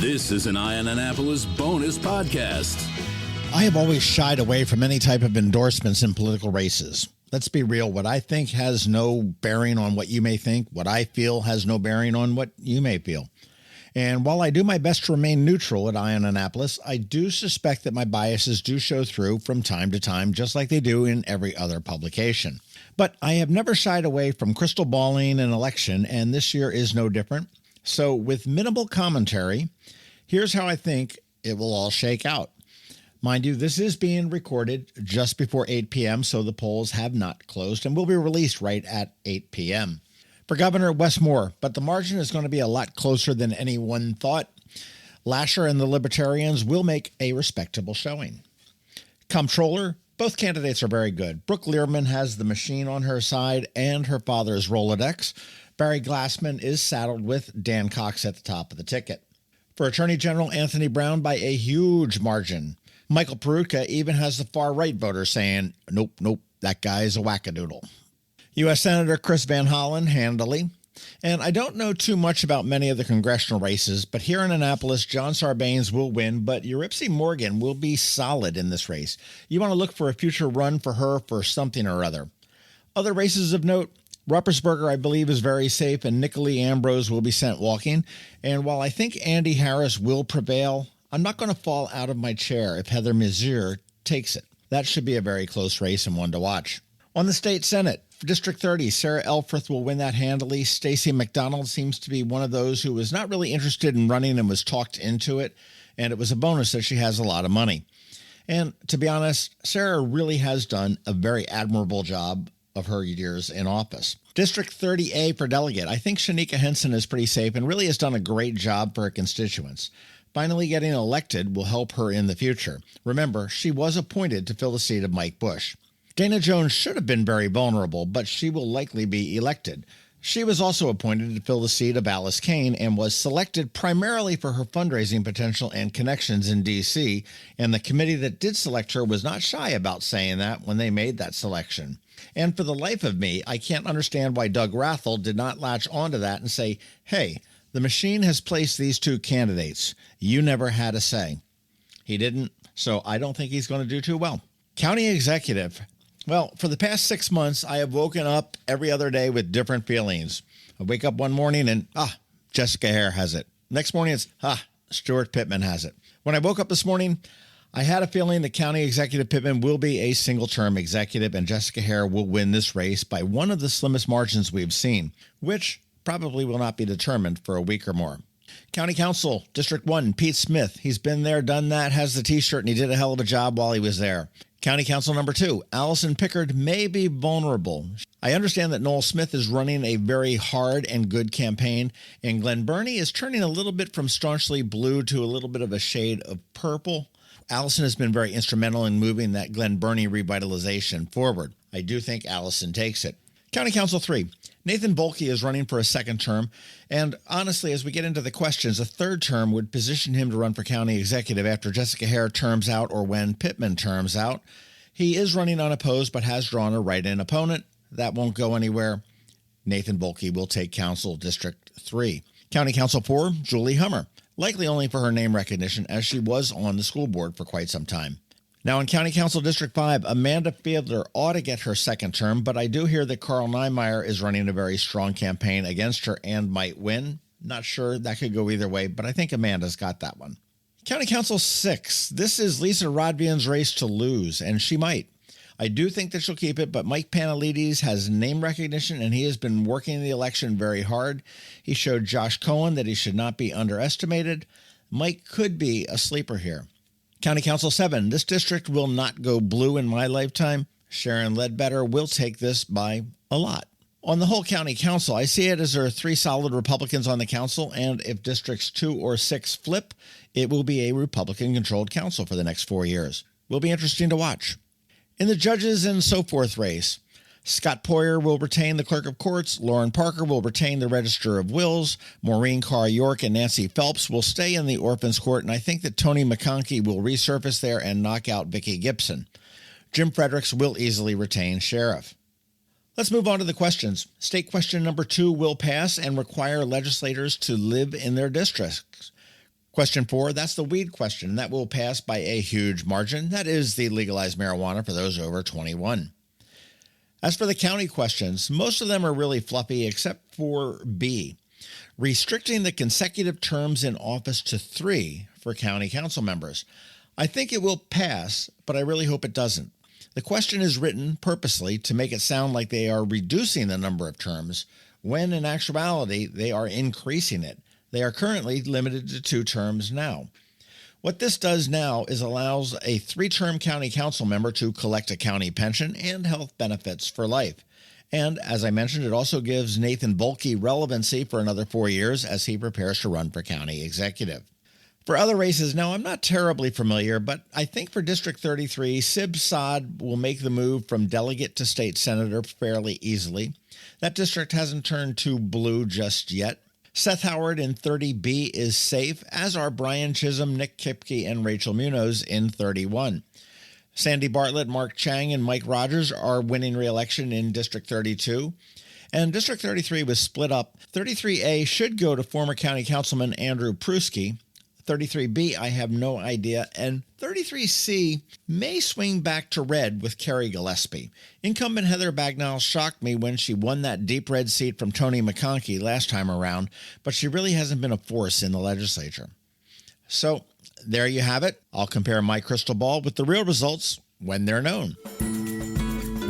This is an Eye on Annapolis bonus podcast. I have always shied away from any type of endorsements in political races. Let's be real. What I think has no bearing on what you may think. What I feel has no bearing on what you may feel. And while I do my best to remain neutral at Eye on Annapolis, I do suspect that my biases do show through from time to time, just like they do in every other publication. But I have never shied away from crystal balling an election, and this year is no different. So with minimal commentary, here's how I think it will all shake out. Mind you, this is being recorded just before 8 p.m., so the polls have not closed and will be released right at 8 p.m. For Governor, Wes Moore, but the margin is going to be a lot closer than anyone thought. Lasher and the Libertarians will make a respectable showing. Comptroller, both candidates are very good. Brooke Learman has the machine on her side and her father's Rolodex. Barry Glassman is saddled with Dan Cox at the top of the ticket. For Attorney General Anthony Brown by a huge margin. Michael Peroutka even has the far-right voters saying, nope, that guy is a wackadoodle. U.S. Senator Chris Van Hollen, handily. And I don't know too much about many of the congressional races, but here in Annapolis, John Sarbanes will win, but Eurypsie Morgan will be solid in this race. You want to look for a future run for her for something or other. Other races of note, Ruppersberger, I believe, is very safe, and Nicolai Ambrose will be sent walking. And while I think Andy Harris will prevail, I'm not going to fall out of my chair if Heather Mizur takes it. That should be a very close race and one to watch. On the state Senate, for District 30, Sarah Elfreth will win that handily. Stacey McDonald seems to be one of those who was not really interested in running and was talked into it, and it was a bonus that she has a lot of money. And to be honest, Sarah really has done a very admirable job of her years in office. District 30A for delegate. I think Shanika Henson is pretty safe and really has done a great job for her constituents. Finally getting elected will help her in the future. Remember, she was appointed to fill the seat of Mike Bush. Dana Jones should have been very vulnerable, but she will likely be elected. She was also appointed to fill the seat of Alice Kane and was selected primarily for her fundraising potential and connections in D.C., and the committee that did select her was not shy about saying that when they made that selection. And for the life of me, I can't understand why Doug Rathel did not latch onto that and say, hey, the machine has placed these two candidates. You never had a say. He didn't, so I don't think he's going to do too well. County executive. Well, for the past 6 months, I have woken up every other day with different feelings. I wake up one morning and, Jessica Hare has it. Next morning, it's, Stuart Pittman has it. When I woke up this morning, I had a feeling that County Executive Pittman will be a single-term executive and Jessica Hare will win this race by one of the slimmest margins we've seen, which probably will not be determined for a week or more. County Council, District 1, Pete Smith. He's been there, done that, has the T-shirt, and he did a hell of a job while he was there. County Council number 2, Allison Pickard may be vulnerable. I understand that Noel Smith is running a very hard and good campaign, and Glenn Burney is turning a little bit from staunchly blue to a little bit of a shade of purple. Allison has been very instrumental in moving that Glenn Burney revitalization forward. I do think Allison takes it. County Council 3, Nathan Bolke is running for a second term, and honestly, as we get into the questions, a third term would position him to run for county executive after Jessica Hare terms out or when Pittman terms out. He is running unopposed but has drawn a write-in opponent. That won't go anywhere. Nathan Bolke will take Council District 3. County Council 4, Julie Hummer, likely only for her name recognition as she was on the school board for quite some time. Now in County Council District 5, Amanda Fiedler ought to get her second term, but I do hear that Carl Niemeyer is running a very strong campaign against her and might win. Not sure, that could go either way, but I think Amanda's got that one. County Council 6, this is Lisa Rodvian's race to lose, and she might. I do think that she'll keep it, but Mike Panelides has name recognition, and he has been working the election very hard. He showed Josh Cohen that he should not be underestimated. Mike could be a sleeper here. County Council 7, this district will not go blue in my lifetime. Sharon Ledbetter will take this by a lot. On the whole county council, I see it as there are 3 solid Republicans on the council, and if districts 2 or 6 flip, it will be a Republican-controlled council for the next 4 years. Will be interesting to watch. In the judges and so forth race, Scott Poyer will retain the Clerk of Courts, Lauren Parker will retain the Register of Wills, Maureen Carr York and Nancy Phelps will stay in the Orphans Court, and I think that Tony McConkey will resurface there and knock out Vicki Gibson. Jim Fredericks will easily retain Sheriff. Let's move on to the questions. State question number 2 will pass and require legislators to live in their districts. Question 4, that's the weed question. That will pass by a huge margin. That is the legalized marijuana for those over 21. As for the county questions, most of them are really fluffy except for B, restricting the consecutive terms in office to 3 for county council members. I think it will pass, but I really hope it doesn't. The question is written purposely to make it sound like they are reducing the number of terms, when in actuality they are increasing it. They are currently limited to 2 terms now. What this does now is allows a 3-term county council member to collect a county pension and health benefits for life. And as I mentioned, it also gives Nathan Volke relevancy for another 4 years as he prepares to run for county executive. For other races, now I'm not terribly familiar, but I think for District 33, Sib Saad will make the move from delegate to state senator fairly easily. That district hasn't turned too blue just yet. Seth Howard in 30B is safe, as are Brian Chisholm, Nick Kipke, and Rachel Munoz in 31. Sandy Bartlett, Mark Chang, and Mike Rogers are winning re-election in District 32. And District 33 was split up. 33A should go to former County Councilman Andrew Pruski. 33B, I have no idea. And 33C may swing back to red with Kerry Gillespie. Incumbent Heather Bagnall shocked me when she won that deep red seat from Tony McConkey last time around, but she really hasn't been a force in the legislature. So there you have it. I'll compare my crystal ball with the real results when they're known.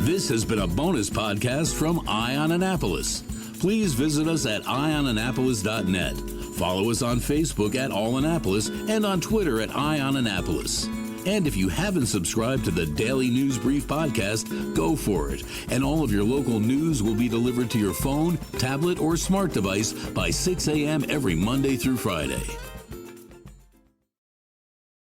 This has been a bonus podcast from Ion Annapolis. Please visit us at ionannapolis.net. Follow us on Facebook at All Annapolis and on Twitter at Ion Annapolis. And if you haven't subscribed to the Daily News Brief podcast, go for it. And all of your local news will be delivered to your phone, tablet, or smart device by 6 a.m. every Monday through Friday.